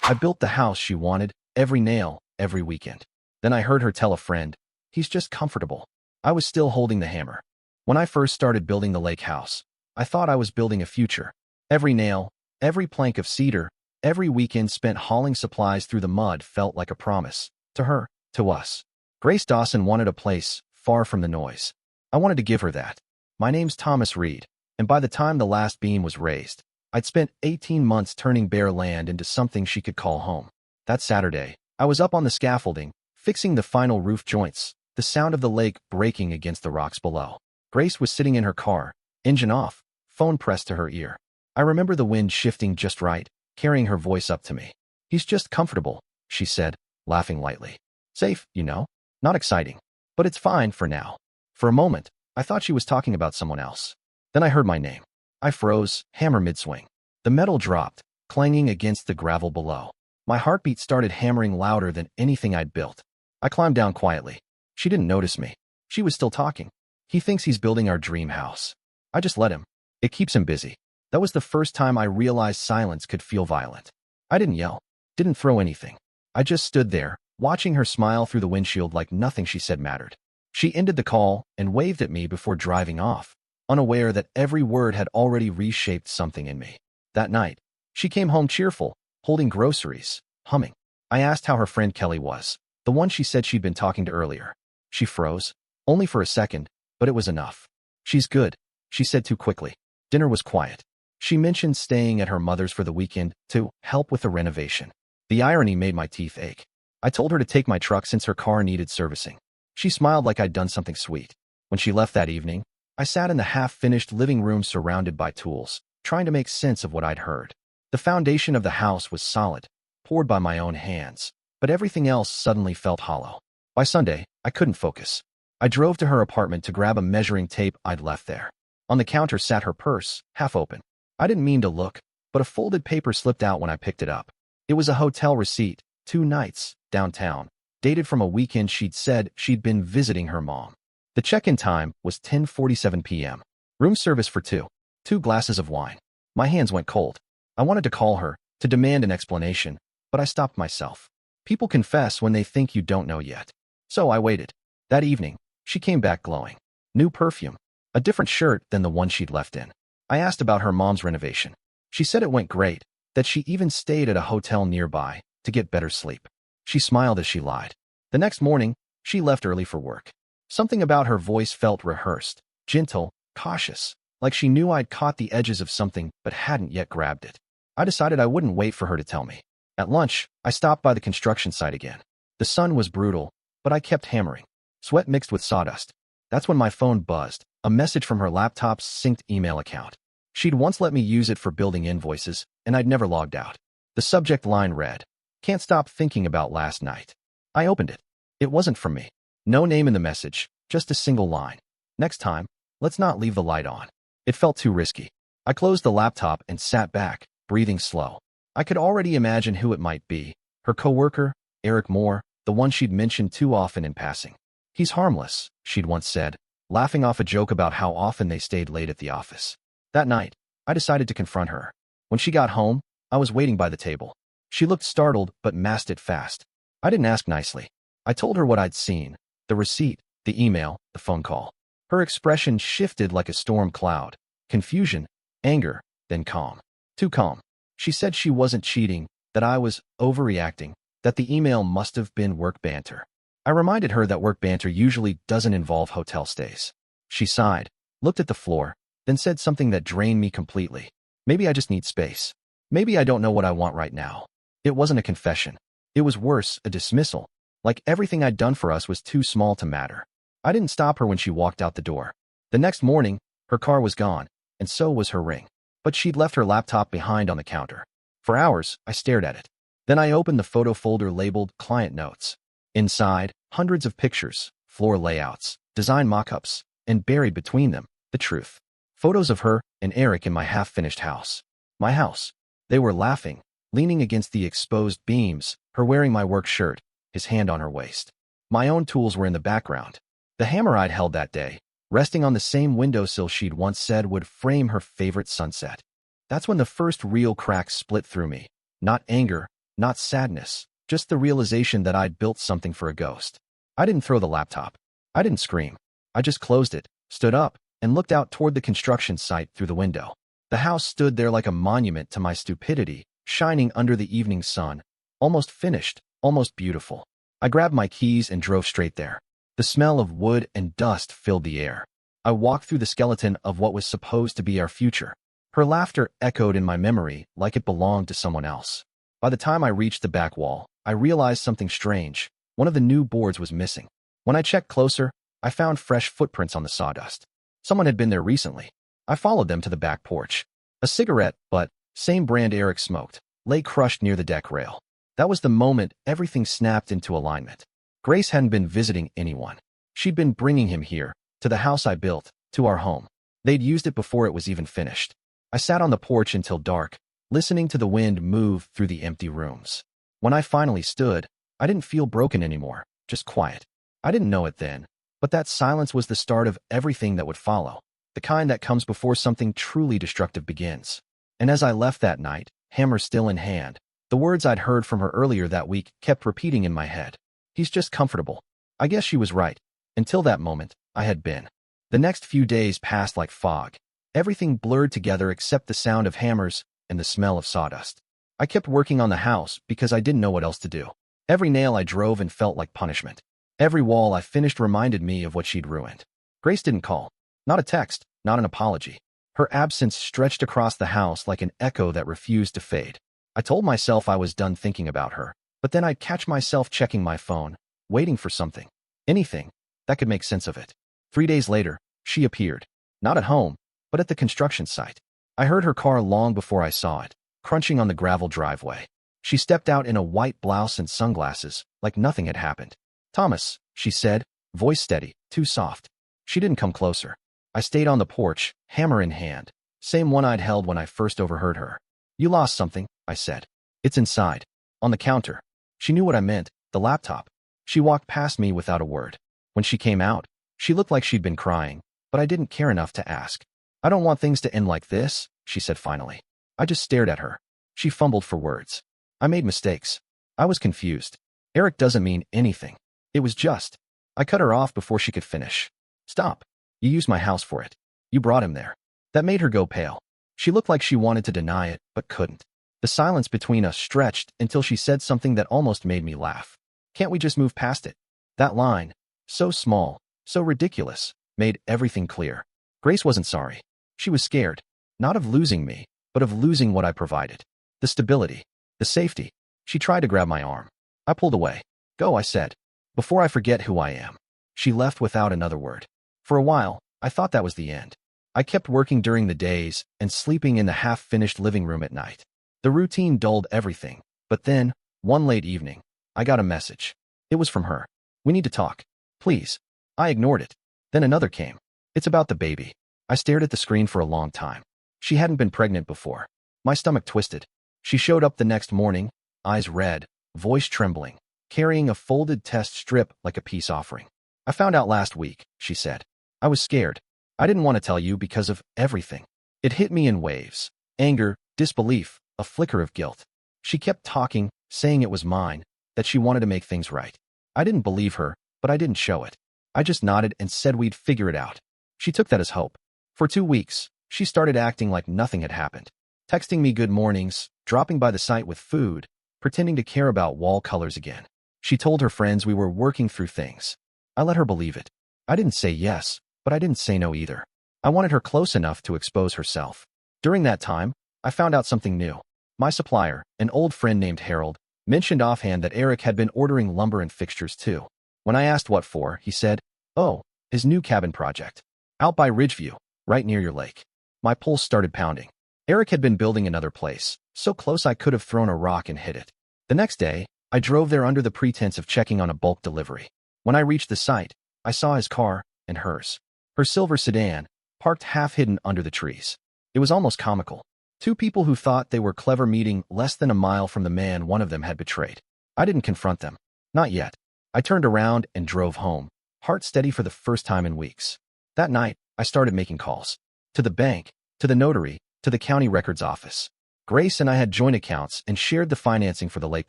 I built the house she wanted, every nail, every weekend. Then I heard her tell a friend, he's just comfortable. I was still holding the hammer. When I first started building the lake house, I thought I was building a future. Every nail, every plank of cedar, every weekend spent hauling supplies through the mud felt like a promise. To her, to us. Grace Dawson wanted a place far from the noise. I wanted to give her that. My name's Thomas Reed, and by the time the last beam was raised, I'd spent 18 months turning bare land into something she could call home. That Saturday, I was up on the scaffolding, fixing the final roof joints, the sound of the lake breaking against the rocks below. Grace was sitting in her car, engine off, phone pressed to her ear. I remember the wind shifting just right, carrying her voice up to me. He's just comfortable, she said, laughing lightly. Safe, you know. Not exciting. But it's fine for now. For a moment, I thought she was talking about someone else. Then I heard my name. I froze, hammer mid-swing. The metal dropped, clanging against the gravel below. My heartbeat started hammering louder than anything I'd built. I climbed down quietly. She didn't notice me. She was still talking. He thinks he's building our dream house. I just let him. It keeps him busy. That was the first time I realized silence could feel violent. I didn't yell, didn't throw anything. I just stood there, watching her smile through the windshield like nothing she said mattered. She ended the call and waved at me before driving off, unaware that every word had already reshaped something in me. That night, she came home cheerful, holding groceries, humming. I asked how her friend Kelly was, the one she said she'd been talking to earlier. She froze, only for a second, but it was enough. She's good, she said too quickly. Dinner was quiet. She mentioned staying at her mother's for the weekend to help with the renovation. The irony made my teeth ache. I told her to take my truck since her car needed servicing. She smiled like I'd done something sweet. When she left that evening, I sat in the half-finished living room surrounded by tools, trying to make sense of what I'd heard. The foundation of the house was solid, poured by my own hands, but everything else suddenly felt hollow. By Sunday, I couldn't focus. I drove to her apartment to grab a measuring tape I'd left there. On the counter sat her purse, half open. I didn't mean to look, but a folded paper slipped out when I picked it up. It was a hotel receipt, 2 nights, downtown, dated from a weekend she'd said she'd been visiting her mom. The check-in time was 10:47 p.m. Room service for 2. 2 glasses of wine. My hands went cold. I wanted to call her, to demand an explanation, but I stopped myself. People confess when they think you don't know yet. So I waited. That evening, she came back glowing. New perfume. A different shirt than the one she'd left in. I asked about her mom's renovation. She said it went great, that she even stayed at a hotel nearby to get better sleep. She smiled as she lied. The next morning, she left early for work. Something about her voice felt rehearsed, gentle, cautious, like she knew I'd caught the edges of something but hadn't yet grabbed it. I decided I wouldn't wait for her to tell me. At lunch, I stopped by the construction site again. The sun was brutal, but I kept hammering. Sweat mixed with sawdust. That's when my phone buzzed, a message from her laptop's synced email account. She'd once let me use it for building invoices, and I'd never logged out. The subject line read, "Can't stop thinking about last night." I opened it. It wasn't from me. No name in the message, just a single line. "Next time, let's not leave the light on." It felt too risky. I closed the laptop and sat back, breathing slow. I could already imagine who it might be. Her coworker, Eric Moore, the one she'd mentioned too often in passing. "He's harmless," she'd once said, laughing off a joke about how often they stayed late at the office. That night, I decided to confront her. When she got home, I was waiting by the table. She looked startled but masked it fast. I didn't ask nicely. I told her what I'd seen, the receipt, the email, the phone call. Her expression shifted like a storm cloud. Confusion, anger, then calm. Too calm. She said she wasn't cheating, that I was overreacting, that the email must have been work banter. I reminded her that work banter usually doesn't involve hotel stays. She sighed, looked at the floor, then said something that drained me completely. Maybe I just need space. Maybe I don't know what I want right now. It wasn't a confession. It was worse, a dismissal. Like everything I'd done for us was too small to matter. I didn't stop her when she walked out the door. The next morning, her car was gone, and so was her ring. But she'd left her laptop behind on the counter. For hours, I stared at it. Then I opened the photo folder labeled Client Notes. Inside, hundreds of pictures, floor layouts, design mock-ups, and buried between them, the truth. Photos of her and Eric in my half-finished house. My house. They were laughing, leaning against the exposed beams, her wearing my work shirt, his hand on her waist. My own tools were in the background. The hammer I'd held that day, resting on the same windowsill she'd once said would frame her favorite sunset. That's when the first real crack split through me. Not anger, not sadness, just the realization that I'd built something for a ghost. I didn't throw the laptop. I didn't scream. I just closed it, stood up, and looked out toward the construction site through the window. The house stood there like a monument to my stupidity, shining under the evening sun, almost finished, almost beautiful. I grabbed my keys and drove straight there. The smell of wood and dust filled the air. I walked through the skeleton of what was supposed to be our future. Her laughter echoed in my memory like it belonged to someone else. By the time I reached the back wall, I realized something strange. One of the new boards was missing. When I checked closer, I found fresh footprints on the sawdust. Someone had been there recently. I followed them to the back porch. A cigarette, but same brand Eric smoked, lay crushed near the deck rail. That was the moment everything snapped into alignment. Grace hadn't been visiting anyone. She'd been bringing him here, to the house I built, to our home. They'd used it before it was even finished. I sat on the porch until dark, listening to the wind move through the empty rooms. When I finally stood, I didn't feel broken anymore, just quiet. I didn't know it then, but that silence was the start of everything that would follow, the kind that comes before something truly destructive begins. And as I left that night, hammer still in hand, the words I'd heard from her earlier that week kept repeating in my head. He's just comfortable. I guess she was right. Until that moment, I had been. The next few days passed like fog. Everything blurred together except the sound of hammers and the smell of sawdust. I kept working on the house because I didn't know what else to do. Every nail I drove and felt like punishment. Every wall I finished reminded me of what she'd ruined. Grace didn't call. Not a text, not an apology. Her absence stretched across the house like an echo that refused to fade. I told myself I was done thinking about her, but then I'd catch myself checking my phone, waiting for something. Anything that could make sense of it. 3 days later, she appeared. Not at home, but at the construction site. I heard her car long before I saw it, crunching on the gravel driveway. She stepped out in a white blouse and sunglasses, like nothing had happened. "Thomas," she said, voice steady, too soft. She didn't come closer. I stayed on the porch, hammer in hand, same one I'd held when I first overheard her. "You lost something," I said. "It's inside. On the counter." She knew what I meant, the laptop. She walked past me without a word. When she came out, she looked like she'd been crying, but I didn't care enough to ask. "I don't want things to end like this," she said finally. I just stared at her. She fumbled for words. "I made mistakes. I was confused. Eric doesn't mean anything. It was just..." I cut her off before she could finish. "Stop. You used my house for it. You brought him there." That made her go pale. She looked like she wanted to deny it, but couldn't. The silence between us stretched until she said something that almost made me laugh. "Can't we just move past it?" That line, so small, so ridiculous, made everything clear. Grace wasn't sorry. She was scared, not of losing me, but of losing what I provided. The stability, the safety. She tried to grab my arm. I pulled away. "Go," I said, "before I forget who I am." She left without another word. For a while, I thought that was the end. I kept working during the days and sleeping in the half-finished living room at night. The routine dulled everything, but then, one late evening, I got a message. It was from her. "We need to talk. Please." I ignored it. Then another came. "It's about the baby." I stared at the screen for a long time. She hadn't been pregnant before. My stomach twisted. She showed up the next morning, eyes red, voice trembling, carrying a folded test strip like a peace offering. "I found out last week," she said. "I was scared. I didn't want to tell you because of everything." It hit me in waves. Anger, disbelief, a flicker of guilt. She kept talking, saying it was mine, that she wanted to make things right. I didn't believe her, but I didn't show it. I just nodded and said we'd figure it out. She took that as hope. For 2 weeks, she started acting like nothing had happened. Texting me good mornings, dropping by the site with food, pretending to care about wall colors again. She told her friends we were working through things. I let her believe it. I didn't say yes, but I didn't say no either. I wanted her close enough to expose herself. During that time, I found out something new. My supplier, an old friend named Harold, mentioned offhand that Eric had been ordering lumber and fixtures too. When I asked what for, he said, "Oh, his new cabin project. Out by Ridgeview, right near your lake." My pulse started pounding. Eric had been building another place, so close I could have thrown a rock and hit it. The next day, I drove there under the pretense of checking on a bulk delivery. When I reached the site, I saw his car and hers. Her silver sedan, parked half-hidden under the trees. It was almost comical. Two people who thought they were clever meeting less than a mile from the man one of them had betrayed. I didn't confront them. Not yet. I turned around and drove home, heart steady for the first time in weeks. That night, I started making calls. To the bank, to the notary, to the county records office. Grace and I had joint accounts and shared the financing for the lake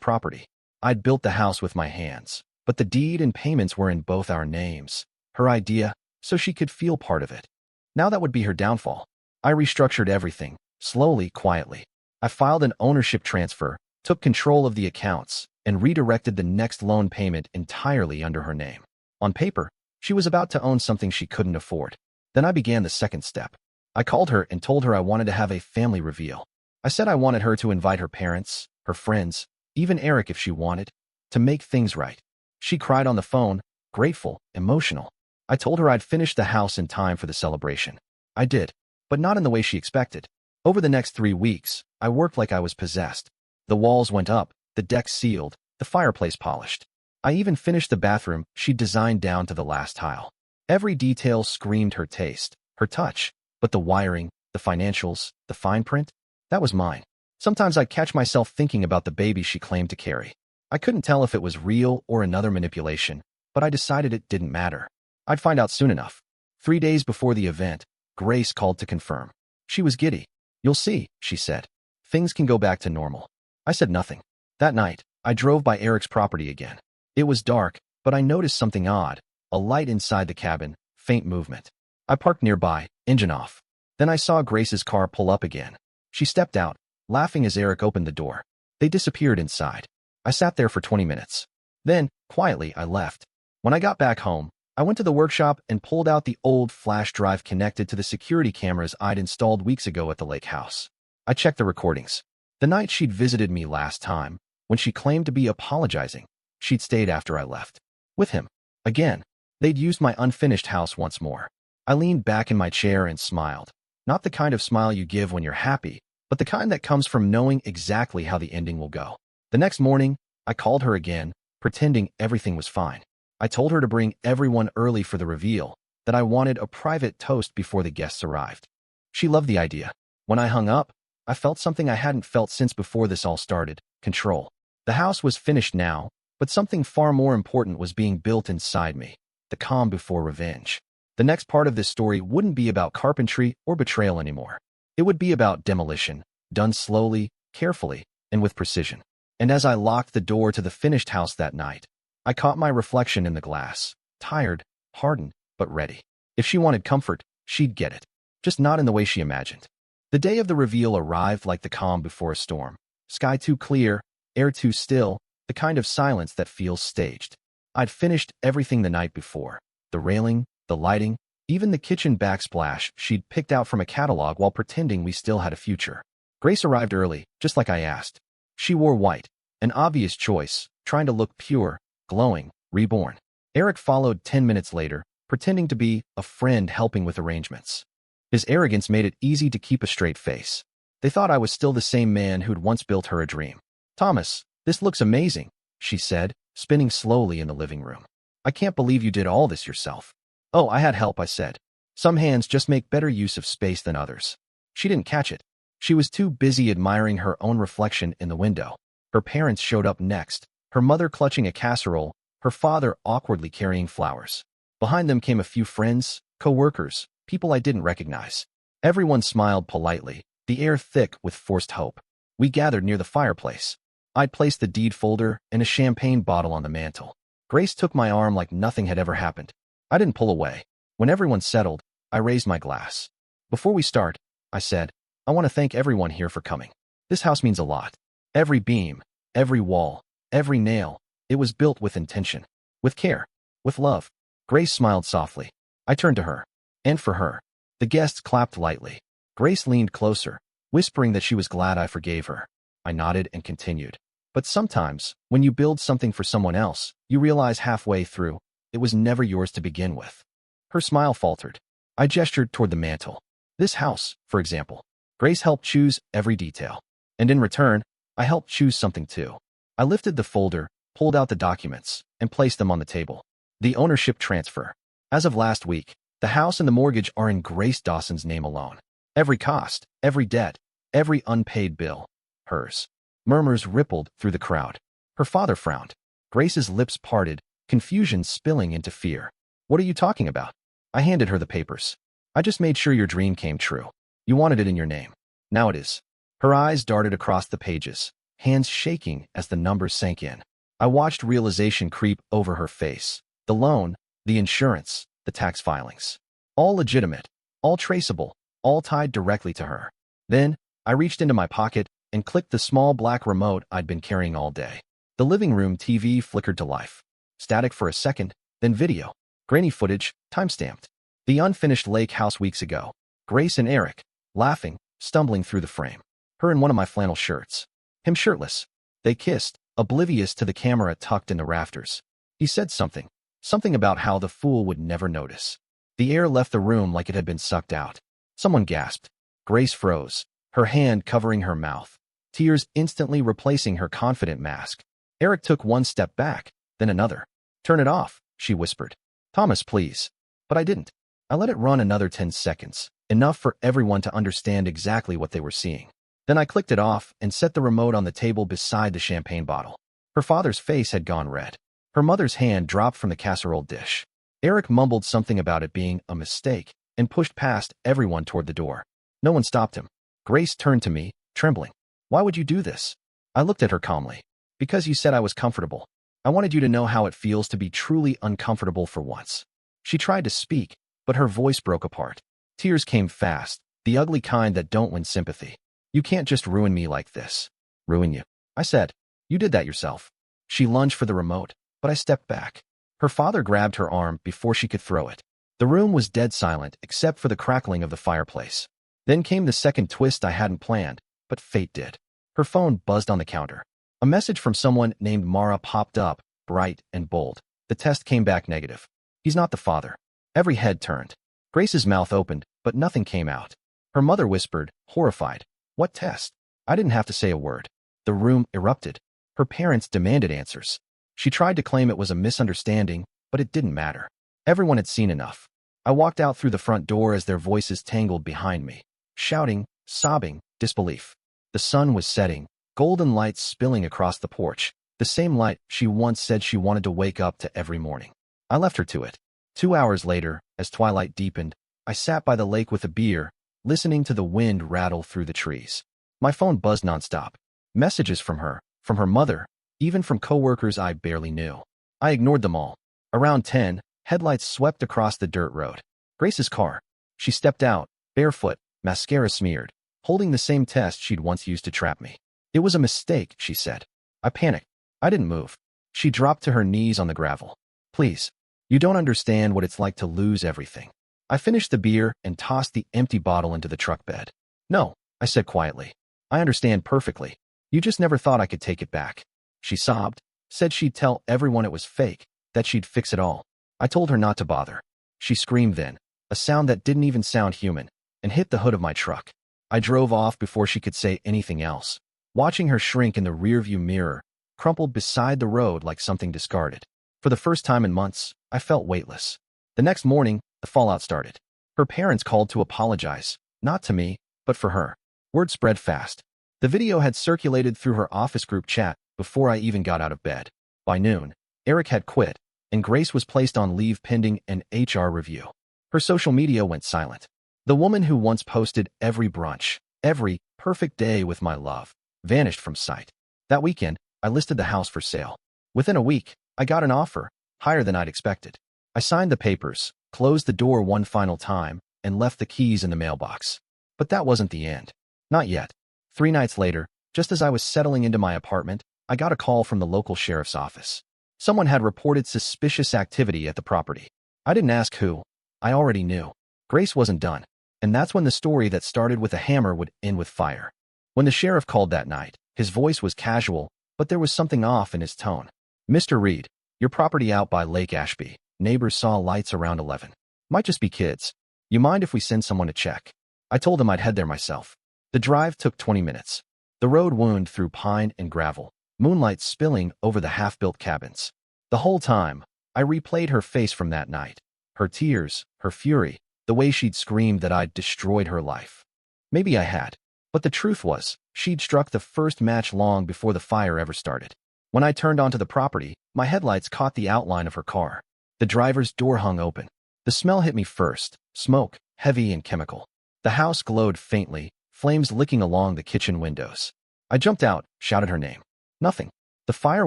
property. I'd built the house with my hands, but the deed and payments were in both our names. Her idea, so she could feel part of it. Now that would be her downfall. I restructured everything, slowly, quietly. I filed an ownership transfer, took control of the accounts, and redirected the next loan payment entirely under her name. On paper, she was about to own something she couldn't afford. Then I began the second step. I called her and told her I wanted to have a family reveal. I said I wanted her to invite her parents, her friends, even Eric if she wanted, to make things right. She cried on the phone, grateful, emotional. I told her I'd finish the house in time for the celebration. I did, but not in the way she expected. Over the next 3 weeks, I worked like I was possessed. The walls went up, the deck sealed, the fireplace polished. I even finished the bathroom she'd designed down to the last tile. Every detail screamed her taste, her touch, but the wiring, the financials, the fine print, that was mine. Sometimes I'd catch myself thinking about the baby she claimed to carry. I couldn't tell if it was real or another manipulation, but I decided it didn't matter. I'd find out soon enough. 3 days before the event, Grace called to confirm. She was giddy. "You'll see," she said. "Things can go back to normal." I said nothing. That night, I drove by Eric's property again. It was dark, but I noticed something odd. A light inside the cabin, faint movement. I parked nearby, engine off. Then I saw Grace's car pull up again. She stepped out, laughing as Eric opened the door. They disappeared inside. I sat there for 20 minutes. Then, quietly, I left. When I got back home, I went to the workshop and pulled out the old flash drive connected to the security cameras I'd installed weeks ago at the lake house. I checked the recordings. The night she'd visited me last time, when she claimed to be apologizing, she'd stayed after I left. With him. Again. They'd used my unfinished house once more. I leaned back in my chair and smiled. Not the kind of smile you give when you're happy, but the kind that comes from knowing exactly how the ending will go. The next morning, I called her again, pretending everything was fine. I told her to bring everyone early for the reveal, that I wanted a private toast before the guests arrived. She loved the idea. When I hung up, I felt something I hadn't felt since before this all started: control. The house was finished now, but something far more important was being built inside me: the calm before revenge. The next part of this story wouldn't be about carpentry or betrayal anymore. It would be about demolition, done slowly, carefully, and with precision. And as I locked the door to the finished house that night, I caught my reflection in the glass, tired, hardened, but ready. If she wanted comfort, she'd get it, just not in the way she imagined. The day of the reveal arrived like the calm before a storm. Sky too clear, air too still, the kind of silence that feels staged. I'd finished everything the night before: the railing, the lighting, even the kitchen backsplash she'd picked out from a catalog while pretending we still had a future. Grace arrived early, just like I asked. She wore white, an obvious choice, trying to look pure, glowing, reborn. Eric followed 10 minutes later, pretending to be a friend helping with arrangements. His arrogance made it easy to keep a straight face. They thought I was still the same man who'd once built her a dream. "Thomas, this looks amazing," she said, spinning slowly in the living room. "I can't believe you did all this yourself." "Oh, I had help," I said. "Some hands just make better use of space than others." She didn't catch it. She was too busy admiring her own reflection in the window. Her parents showed up next, her mother clutching a casserole, her father awkwardly carrying flowers. Behind them came a few friends, co-workers, people I didn't recognize. Everyone smiled politely, the air thick with forced hope. We gathered near the fireplace. I'd placed the deed folder and a champagne bottle on the mantel. Grace took my arm like nothing had ever happened. I didn't pull away. When everyone settled, I raised my glass. "Before we start," I said, "I want to thank everyone here for coming. This house means a lot. Every beam, every wall, every nail, it was built with intention, with care, with love." Grace smiled softly. I turned to her. And for her. The guests clapped lightly. Grace leaned closer, whispering that she was glad I forgave her. I nodded and continued. "But sometimes, when you build something for someone else, you realize halfway through, it was never yours to begin with." Her smile faltered. I gestured toward the mantel. "This house, for example. Grace helped choose every detail. And in return, I helped choose something too." I lifted the folder, pulled out the documents, and placed them on the table. The ownership transfer. As of last week, the house and the mortgage are in Grace Dawson's name alone. Every cost, every debt, every unpaid bill. Hers. Murmurs rippled through the crowd. Her father frowned. Grace's lips parted, confusion spilling into fear. "What are you talking about?" I handed her the papers. "I just made sure your dream came true. You wanted it in your name. Now it is." Her eyes darted across the pages, hands shaking as the numbers sank in. I watched realization creep over her face. The loan, the insurance, the tax filings. All legitimate, all traceable, all tied directly to her. Then, I reached into my pocket and clicked the small black remote I'd been carrying all day. The living room TV flickered to life. Static for a second, then video. Grainy footage, time-stamped. The unfinished lake house weeks ago. Grace and Eric, laughing, stumbling through the frame. Her in one of my flannel shirts. Him shirtless. They kissed, oblivious to the camera tucked in the rafters. He said something about how the fool would never notice. The air left the room like it had been sucked out. Someone gasped. Grace froze, her hand covering her mouth, tears instantly replacing her confident mask. Eric took one step back, then another. Turn it off, she whispered. Thomas, please. But I didn't. I let it run another 10 seconds, enough for everyone to understand exactly what they were seeing. Then I clicked it off and set the remote on the table beside the champagne bottle. Her father's face had gone red. Her mother's hand dropped from the casserole dish. Eric mumbled something about it being a mistake and pushed past everyone toward the door. No one stopped him. Grace turned to me, trembling. Why would you do this? I looked at her calmly. Because you said I was comfortable. I wanted you to know how it feels to be truly uncomfortable for once. She tried to speak, but her voice broke apart. Tears came fast, the ugly kind that don't win sympathy. You can't just ruin me like this. Ruin you? I said. You did that yourself. She lunged for the remote, but I stepped back. Her father grabbed her arm before she could throw it. The room was dead silent except for the crackling of the fireplace. Then came the second twist I hadn't planned, but fate did. Her phone buzzed on the counter. A message from someone named Mara popped up, bright and bold. The test came back negative. He's not the father. Every head turned. Grace's mouth opened, but nothing came out. Her mother whispered, horrified. What test? I didn't have to say a word. The room erupted. Her parents demanded answers. She tried to claim it was a misunderstanding, but it didn't matter. Everyone had seen enough. I walked out through the front door as their voices tangled behind me, shouting, sobbing, disbelief. The sun was setting, golden light spilling across the porch, the same light she once said she wanted to wake up to every morning. I left her to it. 2 hours later, as twilight deepened, I sat by the lake with a beer, listening to the wind rattle through the trees. My phone buzzed nonstop. Messages from her mother, even from coworkers I barely knew. I ignored them all. Around 10, headlights swept across the dirt road. Grace's car. She stepped out, barefoot, mascara smeared, holding the same test she'd once used to trap me. It was a mistake, she said. I panicked. I didn't move. She dropped to her knees on the gravel. Please. You don't understand what it's like to lose everything. I finished the beer and tossed the empty bottle into the truck bed. No, I said quietly. I understand perfectly. You just never thought I could take it back. She sobbed, said she'd tell everyone it was fake, that she'd fix it all. I told her not to bother. She screamed then, a sound that didn't even sound human, and hit the hood of my truck. I drove off before she could say anything else, watching her shrink in the rearview mirror, crumpled beside the road like something discarded. For the first time in months, I felt weightless. The next morning, the fallout started. Her parents called to apologize, not to me, but for her. Word spread fast. The video had circulated through her office group chat before I even got out of bed. By noon, Eric had quit, and Grace was placed on leave pending an HR review. Her social media went silent. The woman who once posted every brunch, every perfect day with my love, vanished from sight. That weekend, I listed the house for sale. Within a week, I got an offer, higher than I'd expected. I signed the papers, closed the door one final time, and left the keys in the mailbox. But that wasn't the end. Not yet. 3 nights later, just as I was settling into my apartment, I got a call from the local sheriff's office. Someone had reported suspicious activity at the property. I didn't ask who. I already knew. Grace wasn't done. And that's when the story that started with a hammer would end with fire. When the sheriff called that night, his voice was casual, but there was something off in his tone. Mr. Reed, your property out by Lake Ashby. Neighbors saw lights around 11. Might just be kids. You mind if we send someone to check? I told him I'd head there myself. The drive took 20 minutes. The road wound through pine and gravel, moonlight spilling over the half-built cabins. The whole time, I replayed her face from that night. Her tears, her fury, the way she'd screamed that I'd destroyed her life. Maybe I had. But the truth was, she'd struck the first match long before the fire ever started. When I turned onto the property, my headlights caught the outline of her car. The driver's door hung open. The smell hit me first, smoke, heavy and chemical. The house glowed faintly, flames licking along the kitchen windows. I jumped out, shouted her name. Nothing. The fire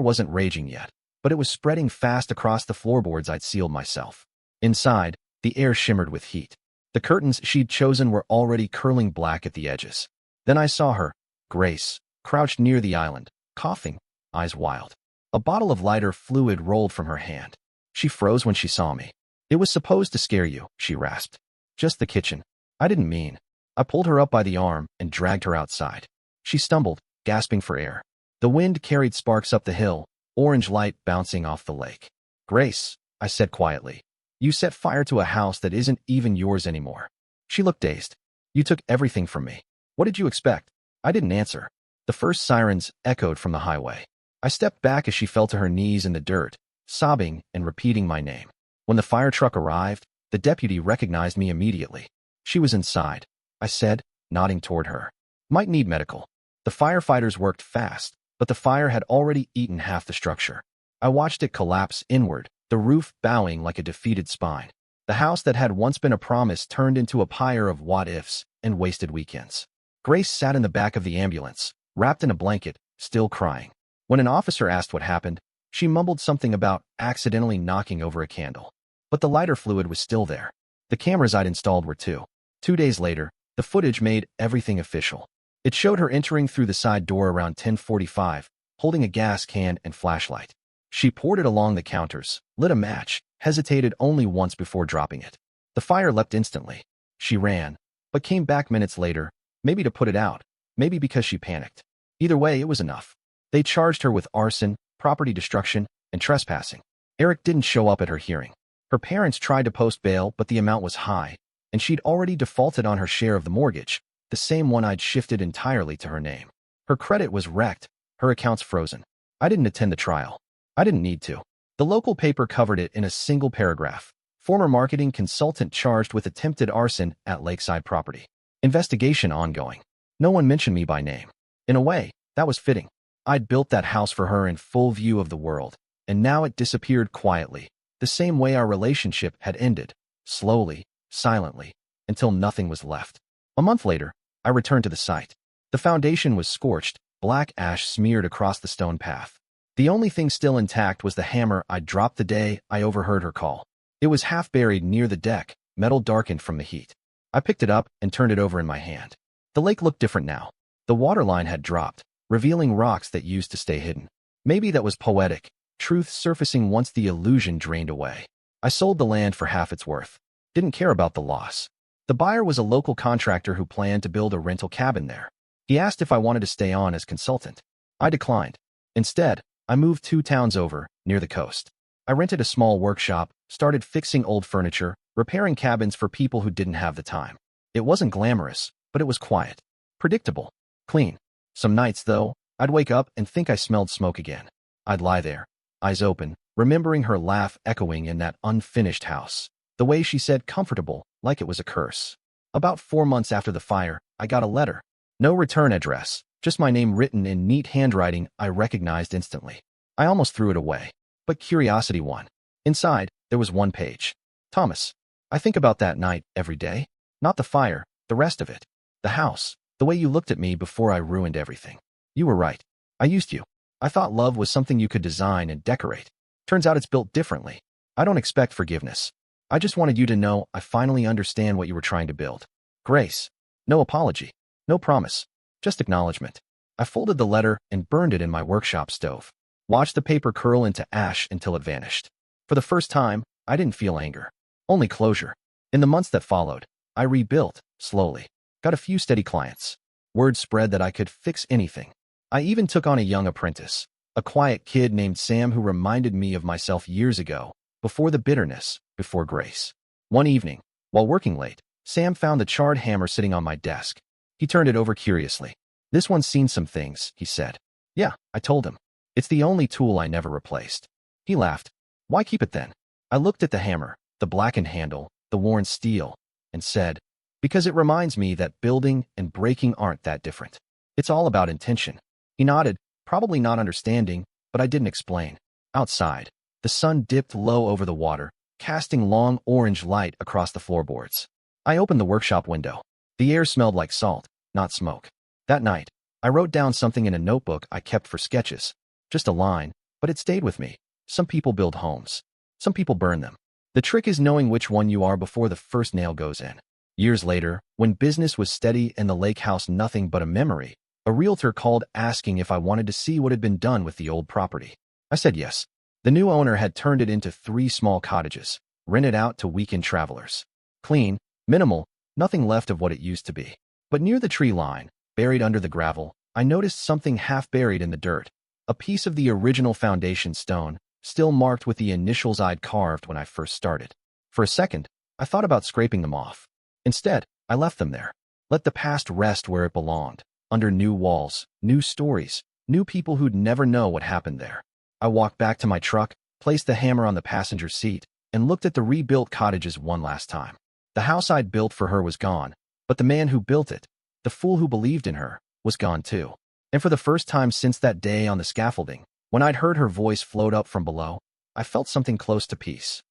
wasn't raging yet, but it was spreading fast across the floorboards I'd sealed myself. Inside, the air shimmered with heat. The curtains she'd chosen were already curling black at the edges. Then I saw her, Grace, crouched near the island, coughing, eyes wild. A bottle of lighter fluid rolled from her hand. She froze when she saw me. It was supposed to scare you, she rasped. Just the kitchen. I didn't mean. I pulled her up by the arm and dragged her outside. She stumbled, gasping for air. The wind carried sparks up the hill, orange light bouncing off the lake. Grace, I said quietly, you set fire to a house that isn't even yours anymore. She looked dazed. You took everything from me. What did you expect? I didn't answer. The first sirens echoed from the highway. I stepped back as she fell to her knees in the dirt, sobbing and repeating my name. When the fire truck arrived, the deputy recognized me immediately. She was inside, I said, nodding toward her. Might need medical. The firefighters worked fast, but the fire had already eaten half the structure. I watched it collapse inward, the roof bowing like a defeated spine. The house that had once been a promise turned into a pyre of what-ifs and wasted weekends. Grace sat in the back of the ambulance, wrapped in a blanket, still crying. When an officer asked what happened, she mumbled something about accidentally knocking over a candle. But the lighter fluid was still there. The cameras I'd installed were too. 2 days later, the footage made everything official. It showed her entering through the side door around 10:45, holding a gas can and flashlight. She poured it along the counters, lit a match, hesitated only once before dropping it. The fire leapt instantly. She ran, but came back minutes later, maybe to put it out, maybe because she panicked. Either way, it was enough. They charged her with arson, property destruction, and trespassing. Eric didn't show up at her hearing. Her parents tried to post bail, but the amount was high, and she'd already defaulted on her share of the mortgage, the same one I'd shifted entirely to her name. Her credit was wrecked, her accounts frozen. I didn't attend the trial. I didn't need to. The local paper covered it in a single paragraph. Former marketing consultant charged with attempted arson at lakeside property. Investigation ongoing. No one mentioned me by name. In a way, that was fitting. I'd built that house for her in full view of the world, and now it disappeared quietly, the same way our relationship had ended, slowly, silently, until nothing was left. A month later, I returned to the site. The foundation was scorched, black ash smeared across the stone path. The only thing still intact was the hammer I'd dropped the day I overheard her call. It was half buried near the deck, metal darkened from the heat. I picked it up and turned it over in my hand. The lake looked different now. The waterline had dropped, revealing rocks that used to stay hidden. Maybe that was poetic, truth surfacing once the illusion drained away. I sold the land for half its worth. Didn't care about the loss. The buyer was a local contractor who planned to build a rental cabin there. He asked if I wanted to stay on as consultant. I declined. Instead, I moved 2 towns over, near the coast. I rented a small workshop, started fixing old furniture, repairing cabins for people who didn't have the time. It wasn't glamorous, but it was quiet. Predictable. Clean. Some nights, though, I'd wake up and think I smelled smoke again. I'd lie there, eyes open, remembering her laugh echoing in that unfinished house. The way she said comfortable, like it was a curse. About 4 months after the fire, I got a letter. No return address, just my name written in neat handwriting I recognized instantly. I almost threw it away, but curiosity won. Inside, there was 1 page. Thomas, I think about that night every day. Not the fire, the rest of it. The house, the way you looked at me before I ruined everything. You were right. I used you. I thought love was something you could design and decorate. Turns out it's built differently. I don't expect forgiveness. I just wanted you to know I finally understand what you were trying to build. Grace. No apology. No promise. Just acknowledgement. I folded the letter and burned it in my workshop stove. Watched the paper curl into ash until it vanished. For the first time, I didn't feel anger. Only closure. In the months that followed, I rebuilt, slowly. Got a few steady clients. Word spread that I could fix anything. I even took on a young apprentice, a quiet kid named Sam who reminded me of myself years ago, before the bitterness, before Grace. One evening, while working late, Sam found the charred hammer sitting on my desk. He turned it over curiously. This one's seen some things, he said. Yeah, I told him. It's the only tool I never replaced. He laughed. Why keep it then? I looked at the hammer, the blackened handle, the worn steel, and said, because it reminds me that building and breaking aren't that different. It's all about intention. He nodded, probably not understanding, but I didn't explain. Outside, the sun dipped low over the water, casting long orange light across the floorboards. I opened the workshop window. The air smelled like salt, not smoke. That night, I wrote down something in a notebook I kept for sketches. Just a line, but it stayed with me. Some people build homes. Some people burn them. The trick is knowing which one you are before the first nail goes in. Years later, when business was steady and the lake house nothing but a memory, a realtor called asking if I wanted to see what had been done with the old property. I said yes. The new owner had turned it into 3 small cottages, rented out to weekend travelers. Clean, minimal, nothing left of what it used to be. But near the tree line, buried under the gravel, I noticed something half buried in the dirt. A piece of the original foundation stone, still marked with the initials I'd carved when I first started. For a second, I thought about scraping them off. Instead, I left them there. Let the past rest where it belonged, under new walls, new stories, new people who'd never know what happened there. I walked back to my truck, placed the hammer on the passenger seat, and looked at the rebuilt cottages one last time. The house I'd built for her was gone, but the man who built it, the fool who believed in her, was gone too. And for the first time since that day on the scaffolding, when I'd heard her voice float up from below, I felt something close to peace.